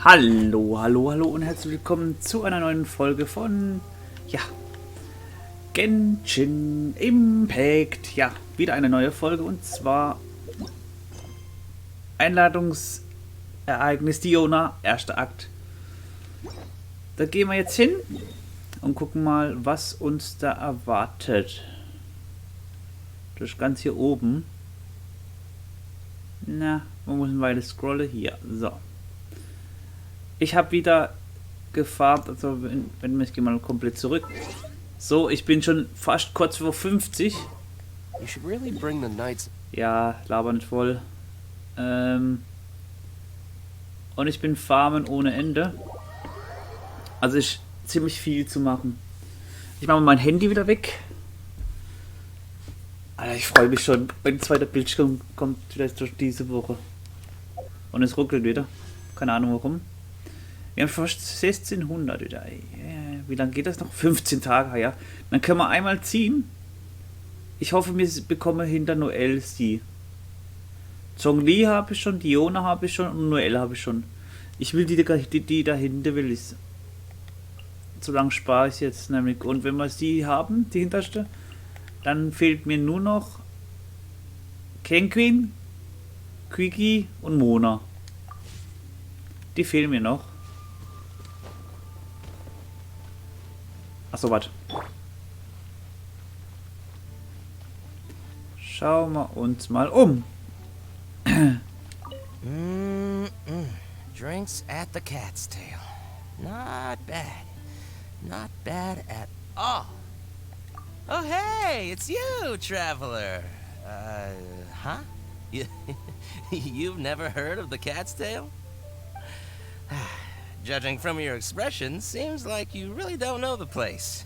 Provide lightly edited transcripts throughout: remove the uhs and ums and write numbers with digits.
Hallo, hallo, hallo und herzlich willkommen zu einer neuen Folge von, ja, Genshin Impact. Ja, wieder eine neue Folge und zwar Einladungsereignis Diona, erster Akt. Da gehen wir jetzt hin und gucken mal, was uns da erwartet. Das ist ganz hier oben. Na, man muss eine Weile scrollen. Hier, so. Ich habe wieder gefarmt, also wenn ich gehe mal komplett zurück. So, ich bin schon fast kurz vor 50. Ja, laber nicht voll. Und ich bin farmen ohne Ende. Also ist ziemlich viel zu machen. Ich mache mal mein Handy wieder weg. Alter, ich freue mich schon, wenn ein zweiter Bildschirm kommt, vielleicht durch diese Woche. Und es ruckelt wieder. Keine Ahnung warum. Wir haben fast 1600 wieder. Wie lange geht das noch? 15 Tage, ja. Dann können wir einmal ziehen. Ich hoffe, wir bekommen hinter Noel sie. Zhongli habe ich schon, Diona habe ich schon und Noel habe ich schon. Ich will die dahinter will ich. So lange spare ich jetzt nämlich. Und wenn wir sie haben, die hinterste, dann fehlt mir nur noch Kenquin, Quickie und Mona. Die fehlen mir noch. Achso, warte. Schauen wir uns mal um. Drinks at the Cat's Tail. Not bad. Not bad at all. Oh, hey, it's you, traveler. Huh? You've never heard of the Cat's Tail? Judging from your expression, seems like you really don't know the place.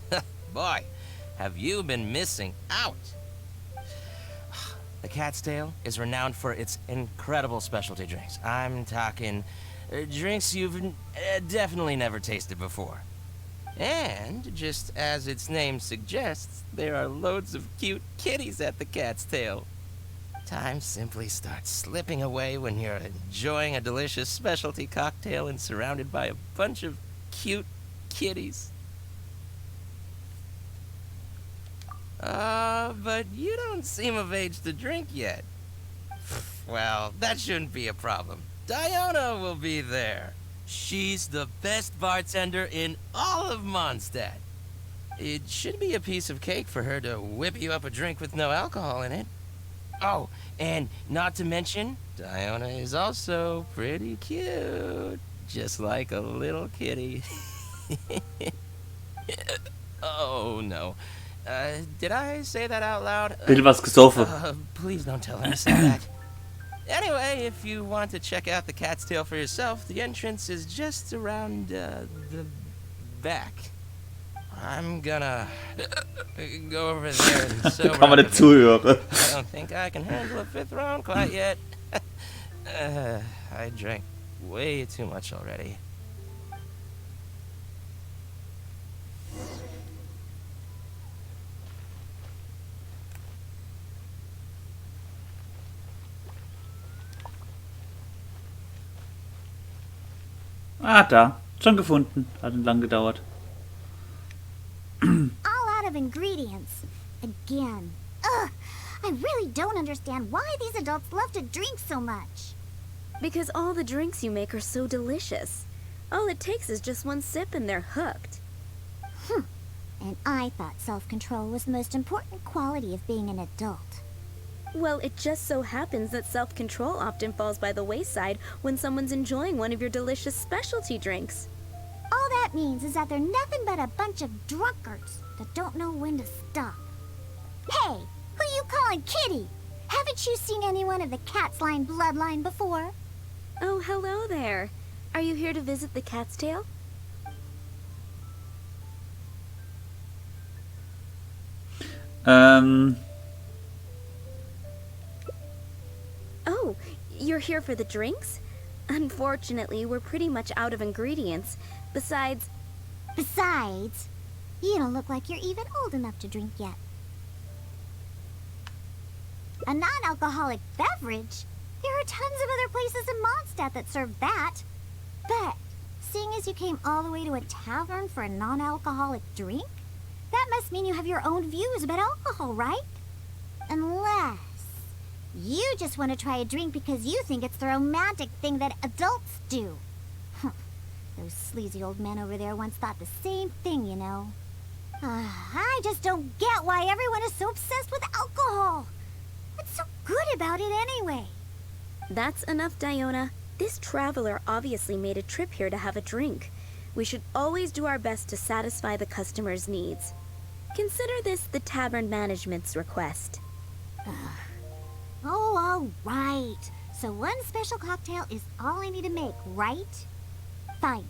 Boy, have you been missing out. The Cat's Tail is renowned for its incredible specialty drinks. I'm talking drinks you've definitely never tasted before. And, just as its name suggests, there are loads of cute kitties at the Cat's Tail. Time simply starts slipping away when you're enjoying a delicious specialty cocktail and surrounded by a bunch of cute kitties. But you don't seem of age to drink yet. Well, that shouldn't be a problem. Diona will be there. She's the best bartender in all of Mondstadt. It should be a piece of cake for her to whip you up a drink with no alcohol in it. Oh, and not to mention, Diona is also pretty cute. Just like a little kitty. Oh, no. Did I say that out loud? Bitte was gesoffen. Please don't tell her I said that. Anyway, if you want to check out the Cat's Tail for yourself, the entrance is just around, the back. I'm gonna go over there and sober Kann man nicht zuhören. I don't think I can handle a fifth round quite yet. I drank way too much already. Ah, da. Schon gefunden. Hat lang gedauert. All out of ingredients. Again. Ugh! I really don't understand why these adults love to drink so much. Because all the drinks you make are so delicious. All it takes is just one sip and they're hooked. And I thought self-control was the most important quality of being an adult. Well, it just so happens that self-control often falls by the wayside when someone's enjoying one of your delicious specialty drinks. All that means is that they're nothing but a bunch of drunkards that don't know when to stop. Hey, who you calling kitty? Haven't you seen anyone of the Cat's Line bloodline before? Oh, hello there. Are you here to visit the Cat's Tail? Oh, you're here for the drinks? Unfortunately, we're pretty much out of ingredients. Besides, you don't look like you're even old enough to drink yet. A non-alcoholic beverage? There are tons of other places in Mondstadt that serve that. But seeing as you came all the way to a tavern for a non-alcoholic drink, that must mean you have your own views about alcohol, right? Unless you just want to try a drink because you think it's the romantic thing that adults do. Those sleazy old men over there once thought the same thing, you know. I just don't get why everyone is so obsessed with alcohol. What's so good about it anyway? That's enough, Diona. This traveler obviously made a trip here to have a drink. We should always do our best to satisfy the customer's needs. Consider this the tavern management's request. Oh, all right. So one special cocktail is all I need to make, right? Fine.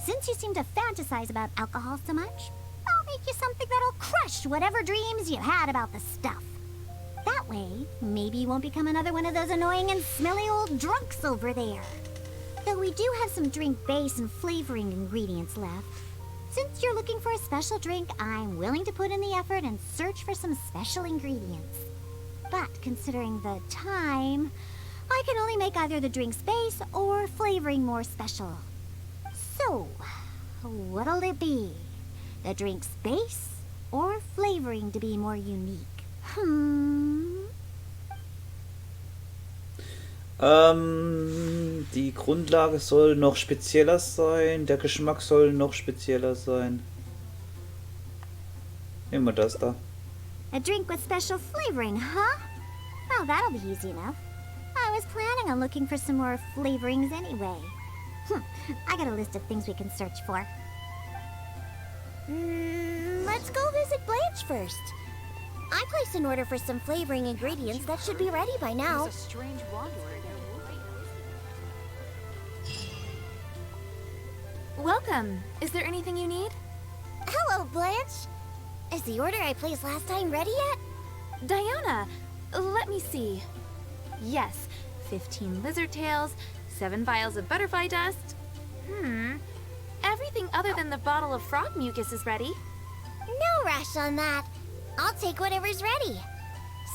Since you seem to fantasize about alcohol so much, I'll make you something that'll crush whatever dreams you had about the stuff. That way, maybe you won't become another one of those annoying and smelly old drunks over there. Though we do have some drink base and flavoring ingredients left. Since you're looking for a special drink, I'm willing to put in the effort and search for some special ingredients. But considering the time, I can only make either the drink's base or flavoring more special. So, what'll it be? The drink's base or flavoring to be more unique? Die Grundlage soll noch spezieller sein, der Geschmack soll noch spezieller sein. Nehmen wir das da. A drink with special flavoring, huh? Well, that'll be easy enough. I was planning on looking for some more flavorings anyway. I got a list of things we can search for. Let's go visit Blanche first. I placed an order for some flavoring ingredients that should be ready by now. He's a strange wanderer. Welcome. Is there anything you need? Hello, Blanche. Is the order I placed last time ready yet? Diona, let me see. Yes, 15 lizard tails, 7 vials of butterfly dust. Everything other than the bottle of frog mucus is ready. No rush on that. I'll take whatever's ready.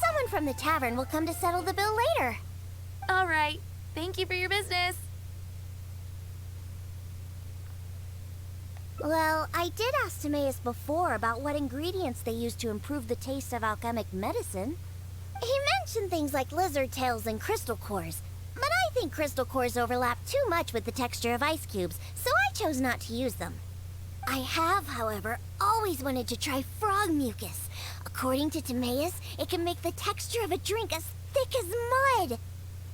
Someone from the tavern will come to settle the bill later. All right. Thank you for your business. Well, I did ask Timaeus before about what ingredients they use to improve the taste of alchemic medicine. He mentioned things like lizard tails and crystal cores, but I think crystal cores overlap too much with the texture of ice cubes, so I chose not to use them. I have, however, always wanted to try frog mucus. According to Timaeus, it can make the texture of a drink as thick as mud.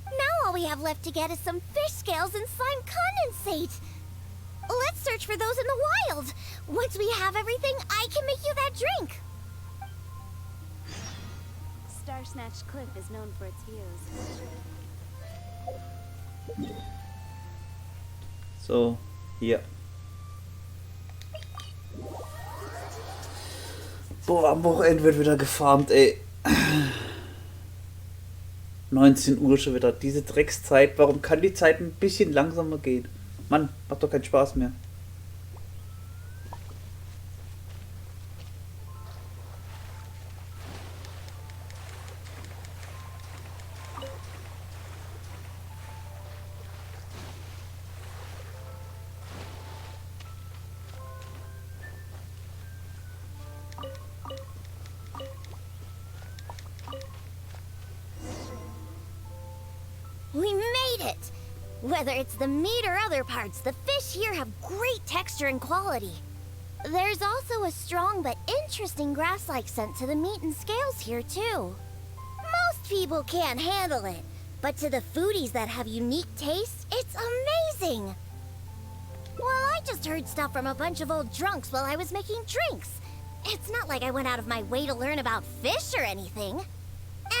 Now all we have left to get is some fish scales and slime condensate. Let's search for those in the wild. Once we have everything, I can make you that drink. Star Snatch Cliff is known for its views. So, hier. Boah, am Wochenende wird wieder gefarmt, ey. 19 Uhr schon wieder. Diese Dreckszeit. Warum kann die Zeit ein bisschen langsamer gehen? Mann, macht doch keinen Spaß mehr. We made it! Whether it's the meat or other parts, the fish here have great texture and quality. There's also a strong but interesting grass-like scent to the meat and scales here, too. Most people can't handle it, but to the foodies that have unique tastes, it's amazing! Well, I just heard stuff from a bunch of old drunks while I was making drinks. It's not like I went out of my way to learn about fish or anything.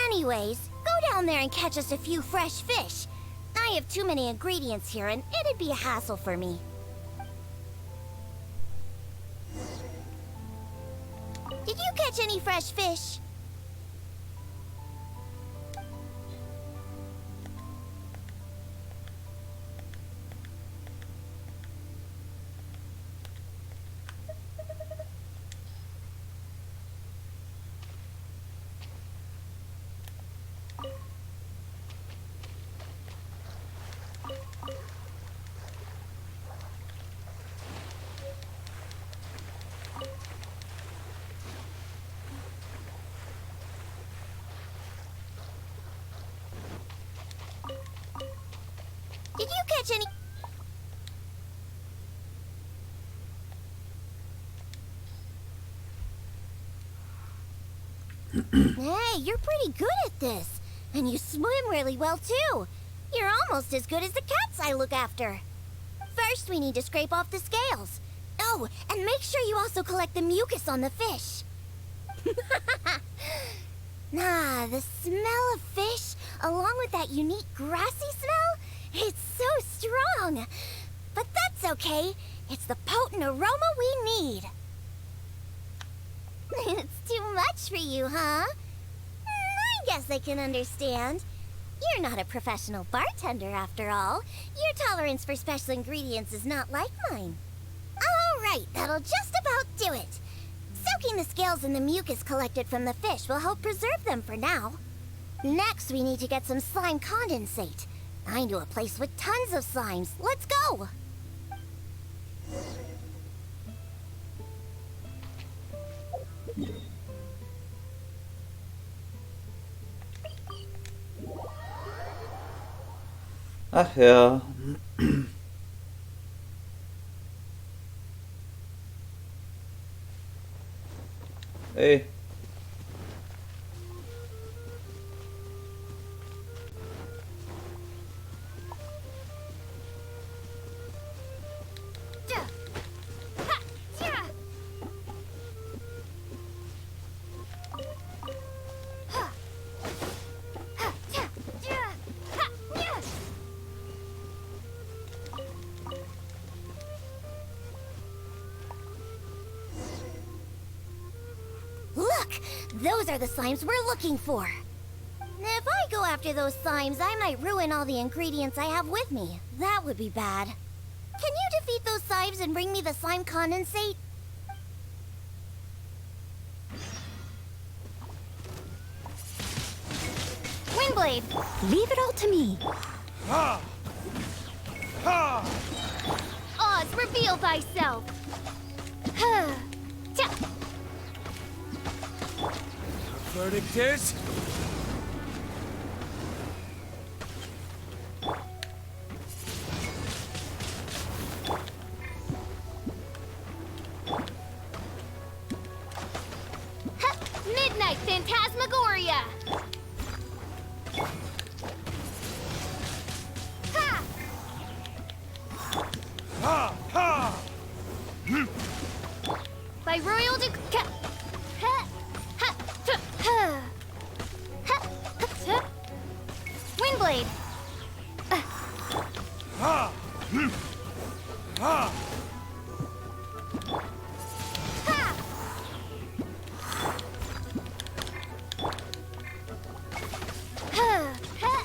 Anyways, go down there and catch us a few fresh fish. I have too many ingredients here, and it'd be a hassle for me. Did you catch any fresh fish? any... Hey, you're pretty good at this. And you swim really well, too. You're almost as good as the cats I look after. First, we need to scrape off the scales. Oh, and make sure you also collect the mucus on the fish. The smell of fish, along with that unique grassy smell, it's so strong. But that's okay. It's the potent aroma we need. It's too much for you, huh? I guess I can understand. You're not a professional bartender, after all. Your tolerance for special ingredients is not like mine. All right, that'll just about do it. Soaking the scales in the mucus collected from the fish will help preserve them for now. Next, we need to get some slime condensate. I know a place with tons of slimes. Let's go! Ach ja. Ey. Look! Those are the slimes we're looking for. If I go after those slimes, I might ruin all the ingredients I have with me. That would be bad. Can you defeat those slimes and bring me the slime condensate? Windblade! Leave it all to me. Oz, reveal thyself! Verdict is... Midnight Phantasmagoria! Ha! Ha! Ha! By Royal Ha! Ha! Ha! Ha! Ha! Windblade! Ha! Ha! Ha! Ha! Ha!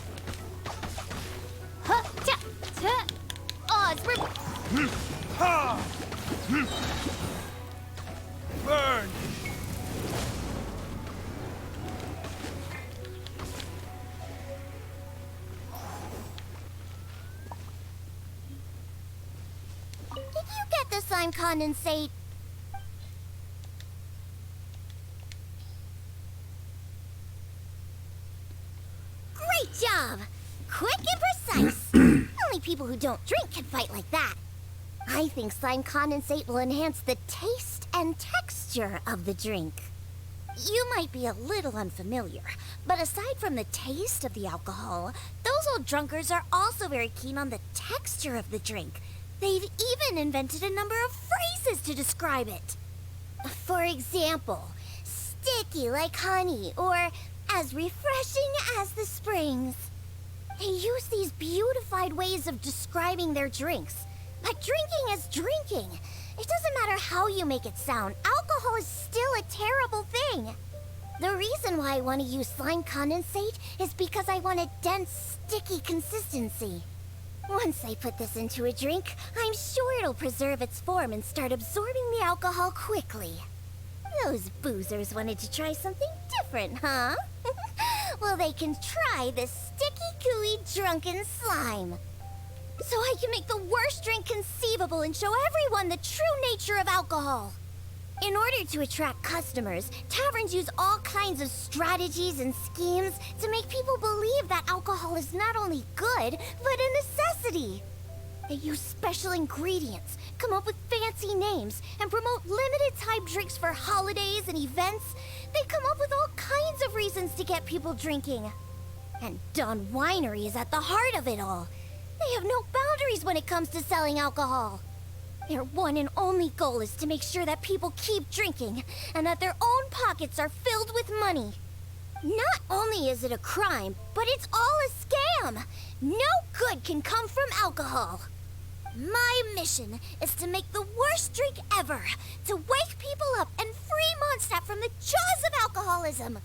Ha! Ta! Ta! Oz, Ha! Burn! Did you get the slime condensate? Great job! Quick and precise! Only people who don't drink can fight like that. I think slime condensate will enhance the taste and texture of the drink. You might be a little unfamiliar, but aside from the taste of the alcohol, those old drunkards are also very keen on the texture of the drink. They've even invented a number of phrases to describe it. For example, sticky like honey, or as refreshing as the springs. They use these beautified ways of describing their drinks. But drinking is drinking. It doesn't matter how you make it sound, alcohol is still a terrible thing. The reason why I want to use slime condensate is because I want a dense, sticky consistency. Once I put this into a drink, I'm sure it'll preserve its form and start absorbing the alcohol quickly. Those boozers wanted to try something different, huh? Well, they can try this sticky, gooey, drunken slime. So I can make the worst drink conceivable and show everyone the true nature of alcohol. In order to attract customers, taverns use all kinds of strategies and schemes to make people believe that alcohol is not only good, but a necessity. They use special ingredients, come up with fancy names, and promote limited-time drinks for holidays and events. They come up with all kinds of reasons to get people drinking. And Dawn Winery is at the heart of it all. They have no boundaries when it comes to selling alcohol. Their one and only goal is to make sure that people keep drinking, and that their own pockets are filled with money. Not only is it a crime, but it's all a scam. No good can come from alcohol. My mission is to make the worst drink ever, to wake people up and free Mondstadt from the jaws of alcoholism.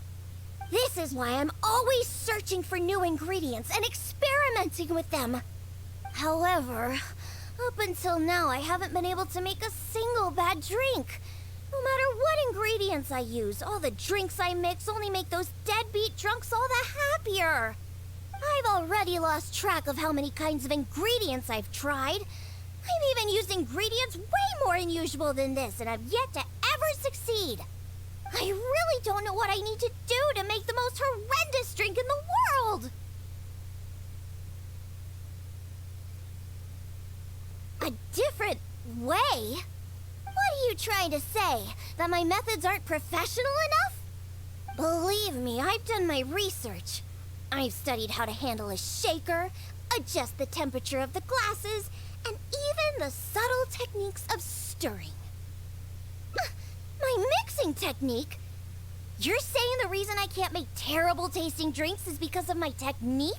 This is why I'm always searching for new ingredients and experimenting with them. However, up until now I haven't been able to make a single bad drink. No matter what ingredients I use, all the drinks I mix only make those deadbeat drunks all the happier. I've already lost track of how many kinds of ingredients I've tried. I've even used ingredients way more unusual than this, and I've yet to ever succeed. I really don't know what I need to do to make the most horrendous drink in the world. A different way? What are you trying to say? That my methods aren't professional enough? Believe me, I've done my research. I've studied how to handle a shaker, adjust the temperature of the glasses, and even the subtle techniques of stirring. My mixing technique? You're saying the reason I can't make terrible tasting drinks is because of my technique?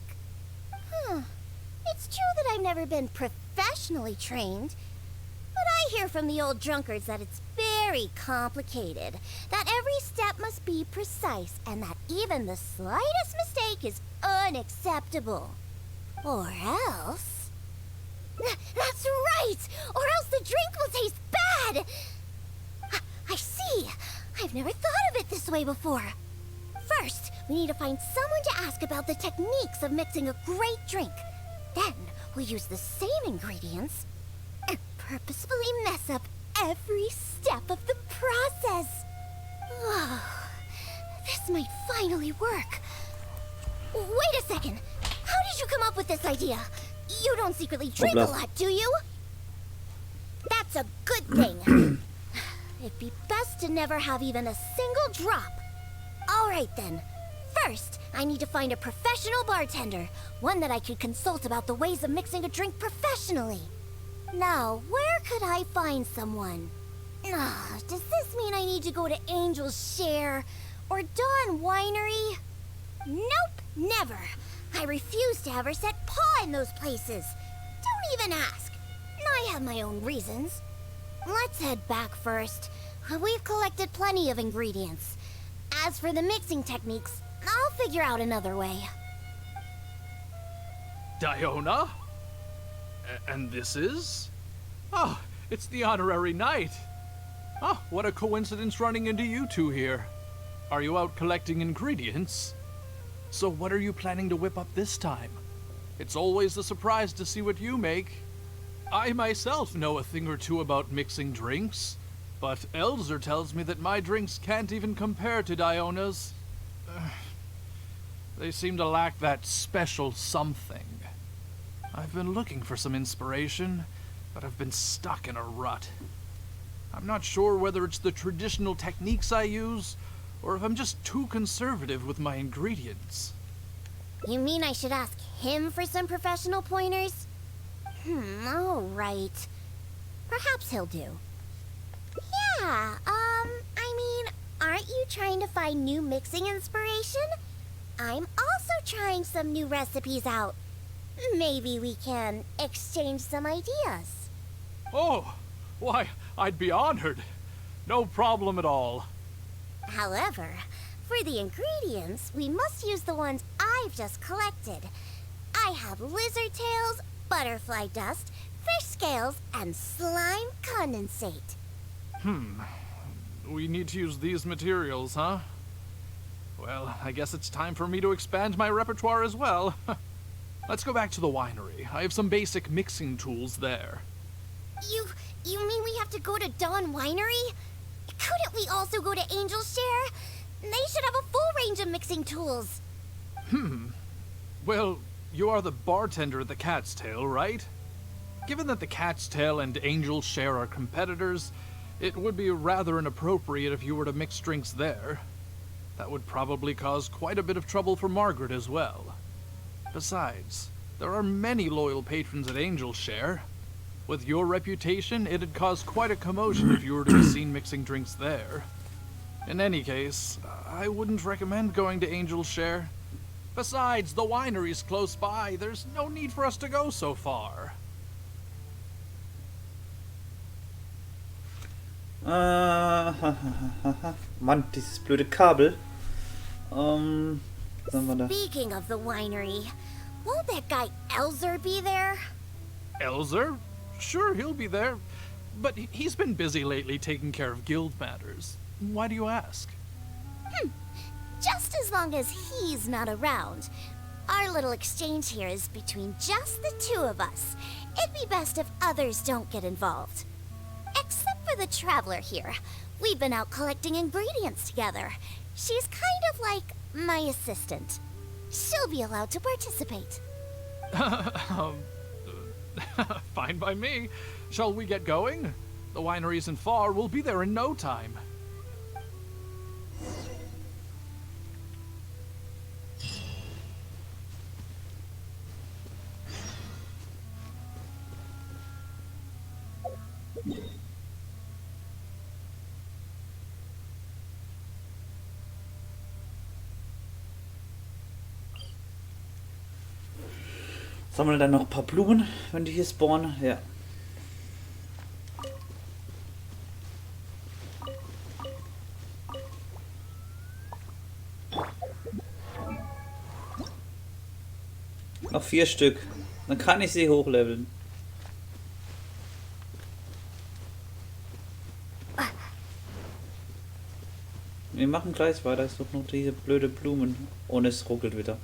It's true that I've never been professionally trained, but I hear from the old drunkards that it's very complicated, that every step must be precise, and that even the slightest mistake is unacceptable. Or else... That's right! Or else the drink will taste bad! I see. I've never thought of it this way before. First, we need to find someone to ask about the techniques of mixing a great drink. Then, we'll use the same ingredients and purposefully mess up every step of the process. Oh, this might finally work. Wait a second. How did you come up with this idea? You don't secretly drink a lot, do you? That's a good thing. It'd be best to never have even a single drop. All right then. First, I need to find a professional bartender, one that I could consult about the ways of mixing a drink professionally. Now, where could I find someone? Does this mean I need to go to Angel's Share or Dawn Winery? Nope, never. I refuse to ever set paw in those places. Don't even ask. I have my own reasons. Let's head back first. We've collected plenty of ingredients. As for the mixing techniques, I'll figure out another way. Diona? And this is? Oh, it's the honorary knight. Oh, what a coincidence running into you two here. Are you out collecting ingredients? So what are you planning to whip up this time? It's always a surprise to see what you make. I myself know a thing or two about mixing drinks, but Elzer tells me that my drinks can't even compare to Diona's. They seem to lack that special something. I've been looking for some inspiration, but I've been stuck in a rut. I'm not sure whether it's the traditional techniques I use, or if I'm just too conservative with my ingredients. You mean I should ask him for some professional pointers? All right. Perhaps he'll do. Yeah, aren't you trying to find new mixing inspiration? I'm also trying some new recipes out. Maybe we can exchange some ideas. Oh, why, I'd be honored. No problem at all. However, for the ingredients, we must use the ones I've just collected. I have lizard tails, butterfly dust, fish scales, and slime condensate. We need to use these materials, huh? Well, I guess it's time for me to expand my repertoire as well. Let's go back to the winery. I have some basic mixing tools there. You mean we have to go to Dawn Winery? Couldn't we also go to Angel's Share? They should have a full range of mixing tools. Well, you are the bartender at the Cat's Tail, right? given that the Cat's Tail and Angel's Share are competitors, it would be rather inappropriate if you were to mix drinks there. That would probably cause quite a bit of trouble for Margaret as well. Besides, there are many loyal patrons at Angel's Share. With your reputation, it'd cause quite a commotion if you were to be seen mixing drinks there. In any case, I wouldn't recommend going to Angel's Share. Besides, the winery's close by. There's no need for us to go so far. Mann, dieses blöde Kabel. Was haben wir da? Speaking of the winery, won't that guy Elzer be there? Elzer? Sure, he'll be there. But he's been busy lately taking care of guild matters. Why do you ask? Just as long as he's not around. Our little exchange here is between just the two of us. It'd be best if others don't get involved. Except for the traveler here. We've been out collecting ingredients together. She's kind of like my assistant. She'll be allowed to participate. Fine by me. Shall we get going? The winery isn't far. We'll be there in no time. Sammeln dann noch ein paar Blumen, wenn die hier spawnen. Ja. Noch 4 Stück. Dann kann ich sie hochleveln. Wir machen gleich weiter. Ich suche noch diese blöde Blumen. Und es ruckelt wieder.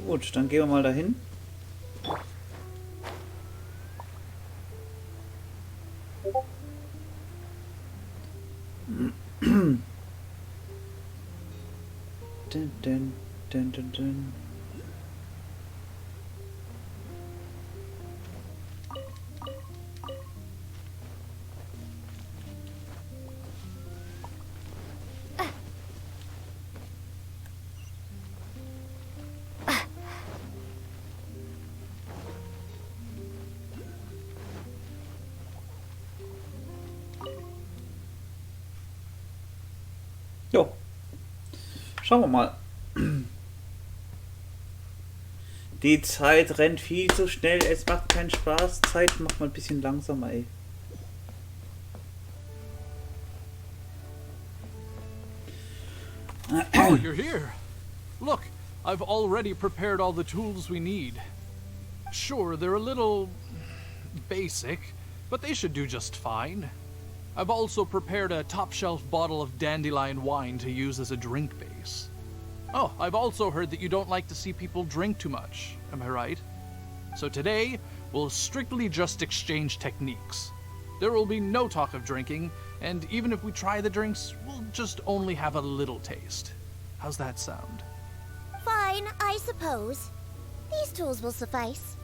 Gut, dann gehen wir mal dahin. Dun, dun, dun, dun, dun. Jo. Schauen wir mal. Die Zeit rennt viel zu schnell, es macht keinen Spaß. Zeit macht mal ein bisschen langsamer, ey. Oh, you're here. Look, I've already prepared all the tools we need. Sure, they're a little basic, but they should do just fine. I've also prepared a top-shelf bottle of dandelion wine to use as a drink base. Oh, I've also heard that you don't like to see people drink too much, am I right? So today, we'll strictly just exchange techniques. There will be no talk of drinking, and even if we try the drinks, we'll just only have a little taste. How's that sound? Fine, I suppose. These tools will suffice.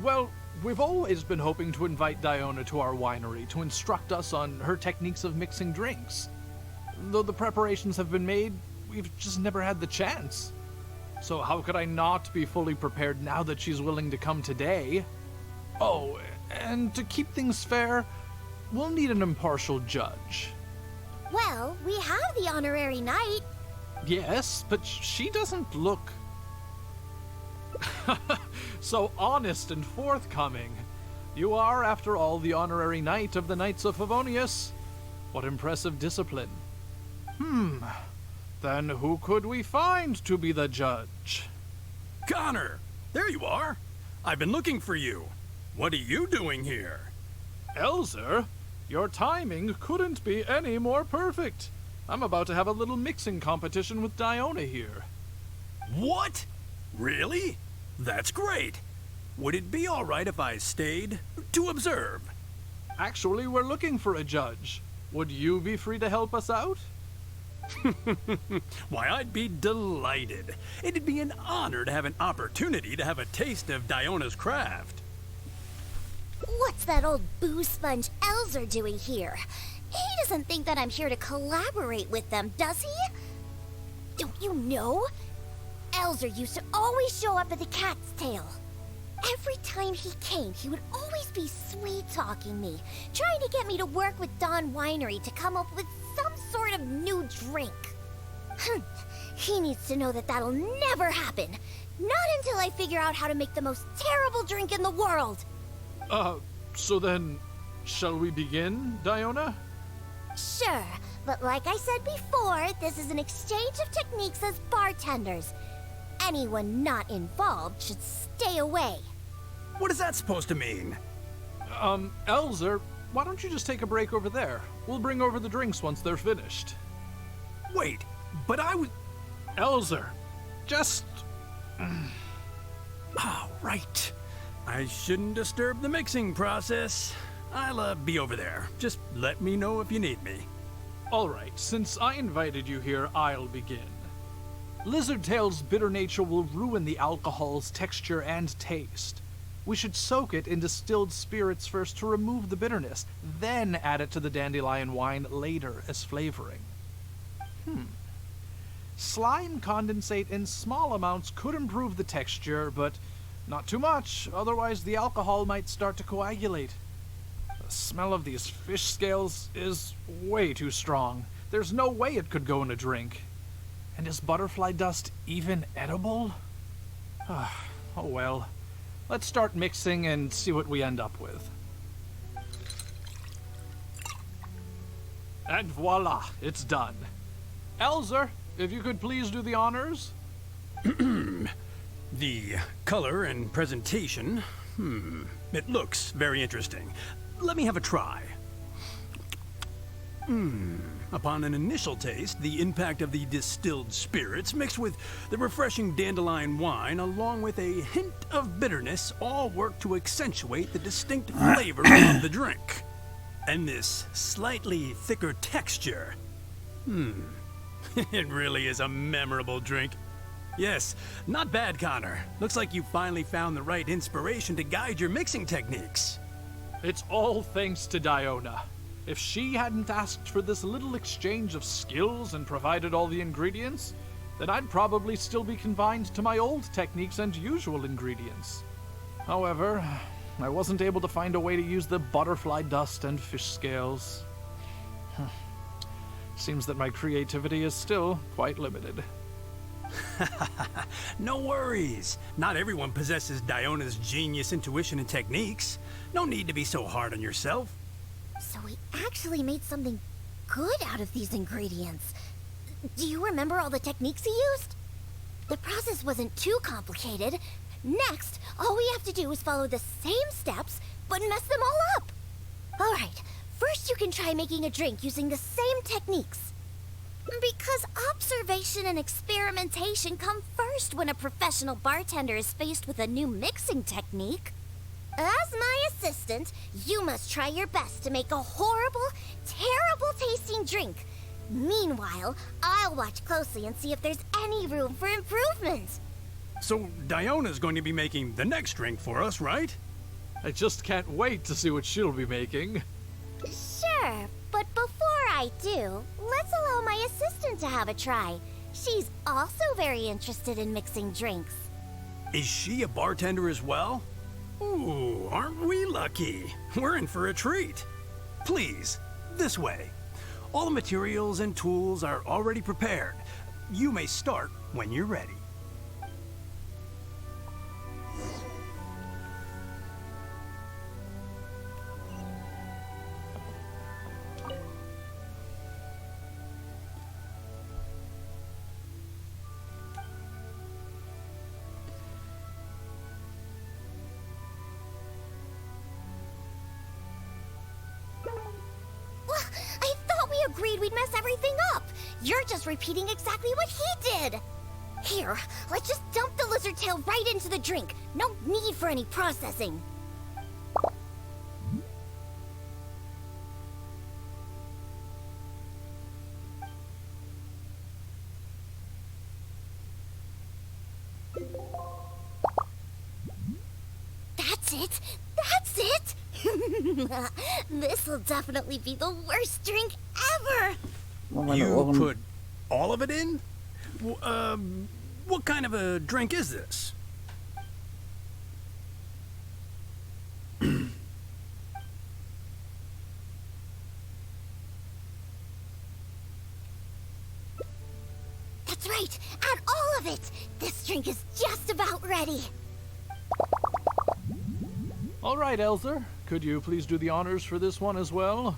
Well, we've always been hoping to invite Diona to our winery to instruct us on her techniques of mixing drinks. Though the preparations have been made, we've just never had the chance. So how could I not be fully prepared now that she's willing to come today? Oh, and to keep things fair, we'll need an impartial judge. Well, we have the honorary knight. Yes, but she doesn't look so honest and forthcoming. You are, after all, the honorary knight of the Knights of Favonius. What impressive discipline. Then who could we find to be the judge? Connor! There you are! I've been looking for you. What are you doing here? Elzer, your timing couldn't be any more perfect. I'm about to have a little mixing competition with Diona here. What? Really? That's great. Would it be all right if I stayed to observe? Actually, we're looking for a judge. Would you be free to help us out? Why, I'd be delighted. It'd be an honor to have an opportunity to have a taste of Diona's craft. What's that old booze sponge Elzer doing here? He doesn't think that I'm here to collaborate with them, does he? Don't you know? Elzer used to always show up at the Cat's Tail. Every time he came, he would always be sweet-talking me, trying to get me to work with Dawn Winery to come up with some sort of new drink. He needs to know that that'll never happen. Not until I figure out how to make the most terrible drink in the world. So then, shall we begin, Diona? Sure, but like I said before, this is an exchange of techniques as bartenders. Anyone not involved should stay away. What is that supposed to mean? Elzer, why don't you just take a break over there? We'll bring over the drinks once they're finished. Wait, but I was... Elzer, just... Oh, right. I shouldn't disturb the mixing process. I'll be over there. Just let me know if you need me. All right, since I invited you here, I'll begin. Lizardtail's bitter nature will ruin the alcohol's texture and taste. We should soak it in distilled spirits first to remove the bitterness, then add it to the dandelion wine later as flavoring. Slime condensate in small amounts could improve the texture, but not too much, otherwise the alcohol might start to coagulate. The smell of these fish scales is way too strong. There's no way it could go in a drink. And is butterfly dust even edible? Oh well. Let's start mixing and see what we end up with. And voila, it's done. Elzer, if you could please do the honors. The color and presentation, it looks very interesting. Let me have a try. Upon an initial taste, the impact of the distilled spirits mixed with the refreshing dandelion wine along with a hint of bitterness all work to accentuate the distinct flavor of the drink. And this slightly thicker texture. It really is a memorable drink. Yes, not bad, Connor. Looks like you finally found the right inspiration to guide your mixing techniques. It's all thanks to Diona. If she hadn't asked for this little exchange of skills and provided all the ingredients, then I'd probably still be confined to my old techniques and usual ingredients. However, I wasn't able to find a way to use the butterfly dust and fish scales. Seems that my creativity is still quite limited. No worries. Not everyone possesses Diona's genius intuition and techniques. No need to be so hard on yourself. So we actually made something good out of these ingredients. Do you remember all the techniques he used? The process wasn't too complicated. Next, all we have to do is follow the same steps, but mess them all up. All right, first you can try making a drink using the same techniques. Because observation and experimentation come first when a professional bartender is faced with a new mixing technique. As my assistant, you must try your best to make a horrible, terrible-tasting drink. Meanwhile, I'll watch closely and see if there's any room for improvement. So Diona's going to be making the next drink for us, right? I just can't wait to see what she'll be making. Sure, but before I do, let's allow my assistant to have a try. She's also very interested in mixing drinks. Is she a bartender as well? Ooh, aren't we lucky? We're in for a treat. Please, this way. All the materials and tools are already prepared. You may start when you're ready. Well, I thought we agreed we'd mess everything up. You're just repeating exactly what he did. Here, let's just dump the lizard tail right into the drink. No need for any processing. That's it! That's it! This'll definitely be the worst drink ever! You put all of it in? What kind of a drink is this? That's right! Add all of it! This drink is just about ready! All right, Elzer. Could you please do the honors for this one as well?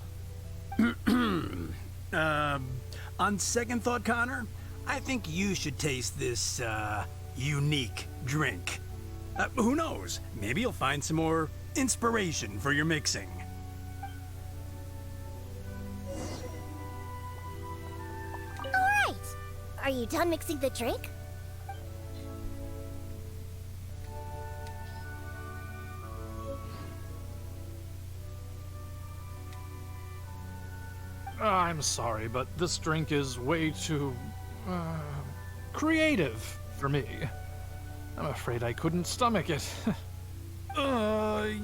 On second thought, Connor, I think you should taste this, unique drink. Who knows? Maybe you'll find some more inspiration for your mixing. Alright! Are you done mixing the drink? I'm sorry, but this drink is way too, creative for me. I'm afraid I couldn't stomach it.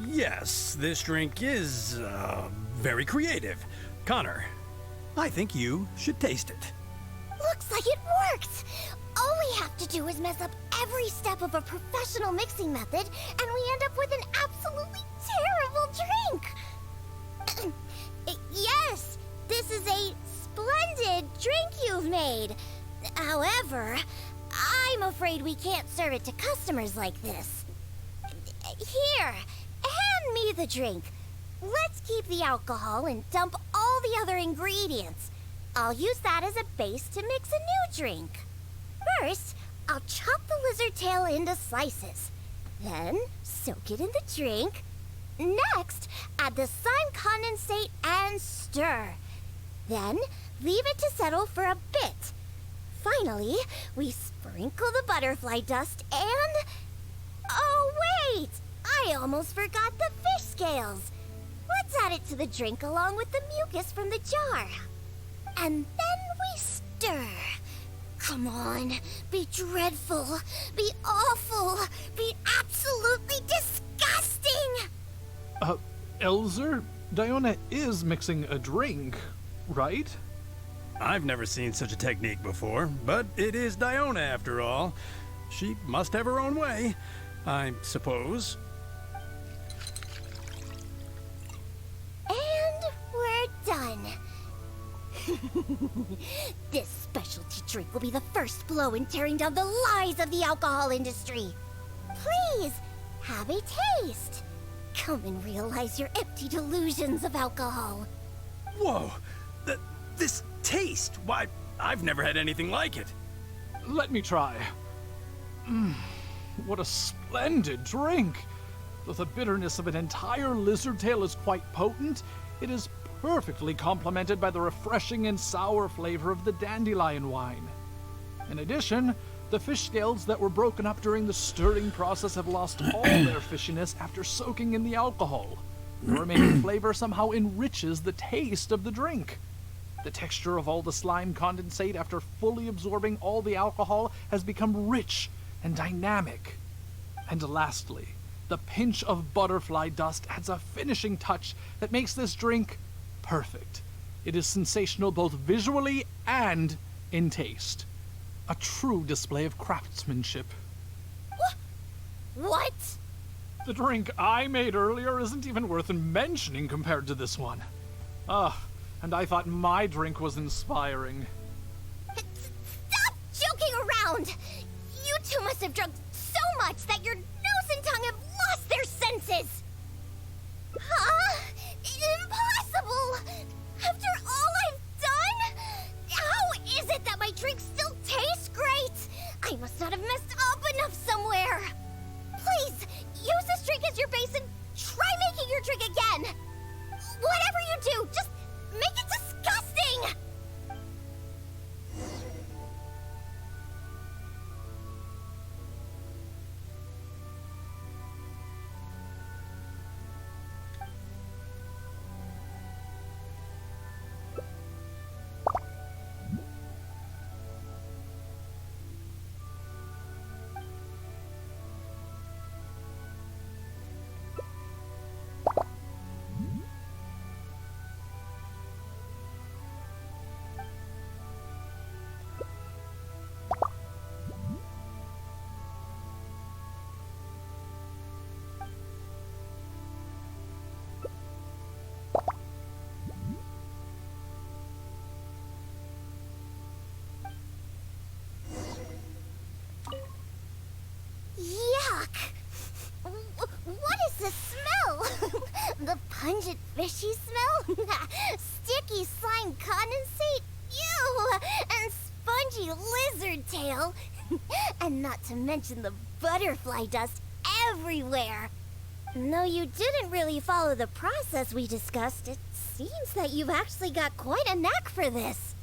Yes, this drink is, very creative. Connor, I think you should taste it. Looks like it worked! All we have to do is mess up every step of a professional mixing method, and we end up with an absolutely terrible drink! Yes! This is a splendid drink you've made. However, I'm afraid we can't serve it to customers like this. Here, hand me the drink. Let's keep the alcohol and dump all the other ingredients. I'll use that as a base to mix a new drink. First, I'll chop the lizard tail into slices. Then, soak it in the drink. Next, add the slime condensate and stir. Then, leave it to settle for a bit. Finally, we sprinkle the butterfly dust and... Oh, wait! I almost forgot the fish scales. Let's add it to the drink along with the mucus from the jar. And then we stir. Come on, be dreadful, be awful, be absolutely disgusting! Elzer, Diona is mixing a drink, right? I've never seen such a technique before, but it is Diona after all. She must have her own way, I suppose. And we're done. This specialty drink will be the first blow in tearing down the lies of the alcohol industry. Please, have a taste. Come and realize your empty delusions of alcohol. Whoa! This taste! Why, I've never had anything like it. Let me try. What a splendid drink! Though the bitterness of an entire lizard tail is quite potent, it is perfectly complemented by the refreshing and sour flavor of the dandelion wine. In addition, the fish scales that were broken up during the stirring process have lost all their fishiness after soaking in the alcohol. The remaining flavor somehow enriches the taste of the drink. The texture of all the slime condensate after fully absorbing all the alcohol has become rich and dynamic. And lastly, the pinch of butterfly dust adds a finishing touch that makes this drink perfect. It is sensational both visually and in taste. A true display of craftsmanship. What? The drink I made earlier isn't even worth mentioning compared to this one. And I thought my drink was inspiring. Stop joking around! You two must have drunk so much that your nose and tongue have lost their senses! Huh? Impossible! After all I've done? How is it that my drink still tastes great? I must not have messed up enough somewhere! Please, use this drink as your base and try making your drink again! Whatever you do, just make it disgusting! Yuck! What is the smell? The pungent fishy smell? Sticky slime condensate? Ew! And spongy lizard tail? And not to mention the butterfly dust everywhere! Though you didn't really follow the process we discussed, it seems that you've actually got quite a knack for this.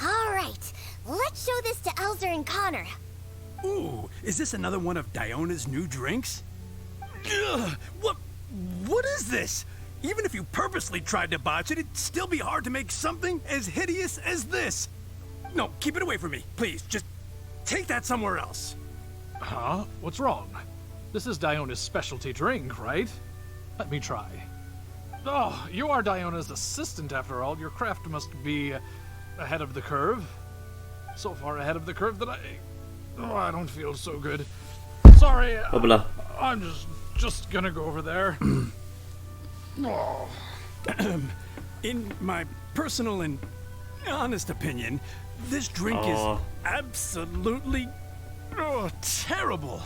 Alright, let's show this to Elzer and Connor. Ooh, is this another one of Diona's new drinks? Ugh, what is this? Even if you purposely tried to botch it, it'd still be hard to make something as hideous as this. No, keep it away from me, please. Just take that somewhere else. Huh? What's wrong? This is Diona's specialty drink, right? Let me try. Oh, you are Diona's assistant after all. Your craft must be ahead of the curve. So far ahead of the curve that I don't feel so good. Sorry. Hoppla. I'm just gonna go over there. Oh. In my personal and honest opinion, this drink is absolutely terrible.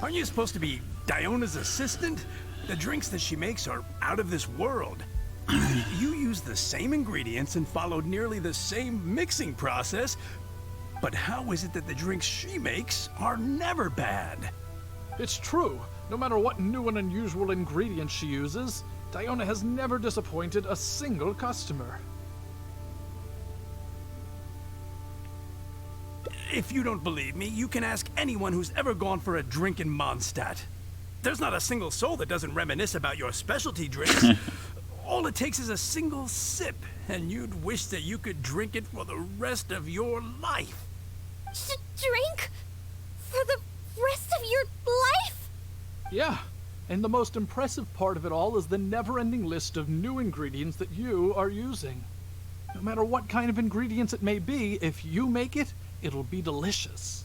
Aren't you supposed to be Diona's assistant? The drinks that she makes are out of this world. You use the same ingredients and followed nearly the same mixing process, but how is it that the drinks she makes are never bad? It's true. No matter what new and unusual ingredients she uses, Diona has never disappointed a single customer. If you don't believe me, you can ask anyone who's ever gone for a drink in Mondstadt. There's not a single soul that doesn't reminisce about your specialty drinks. All it takes is a single sip, and you'd wish that you could drink it for the rest of your life. Drink? For the rest of your life? Yeah, and the most impressive part of it all is the never-ending list of new ingredients that you are using. No matter what kind of ingredients it may be, if you make it, it'll be delicious.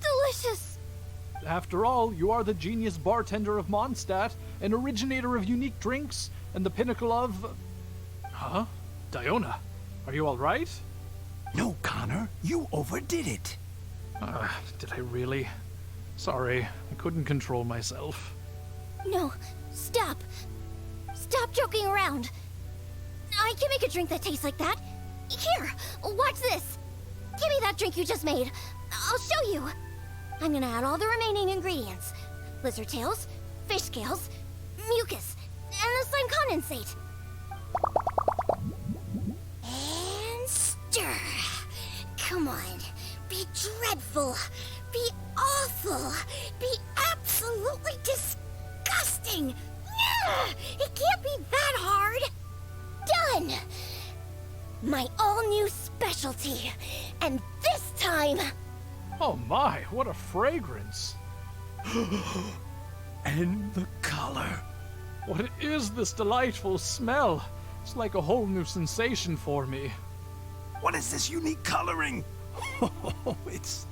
Delicious? After all, you are the genius bartender of Mondstadt, an originator of unique drinks, and the pinnacle of... Huh? Diona, are you all right? No, Connor, you overdid it. Did I really? Sorry, I couldn't control myself. No, stop. Stop joking around. I can make a drink that tastes like that. Here, watch this. Give me that drink you just made. I'll show you. I'm gonna add all the remaining ingredients. Lizard tails, fish scales, mucus, and the slime condensate. And stir. Come on. Be dreadful. Be awful. Be absolutely disgusting. It can't be that hard. Done. My all-new specialty. And this time... Oh my, what a fragrance. And the color. What is this delightful smell? It's like a whole new sensation for me. What is this unique coloring? Oh, it's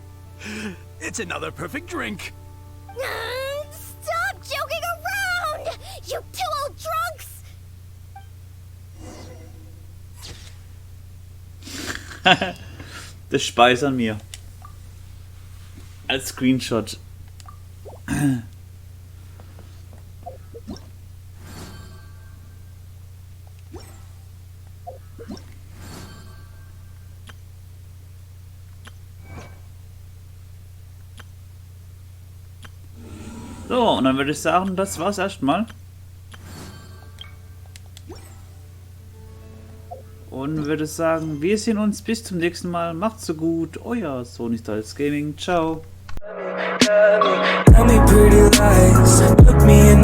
another perfect drink. Stop joking around! You two old drunks! Das speichern wir. Als Screenshot. So, und dann würde ich sagen, das war's erstmal. Und würde sagen, wir sehen uns bis zum nächsten Mal. Macht's so gut. Euer Sony Styles Gaming. Ciao. Tell me pretty lies, look me in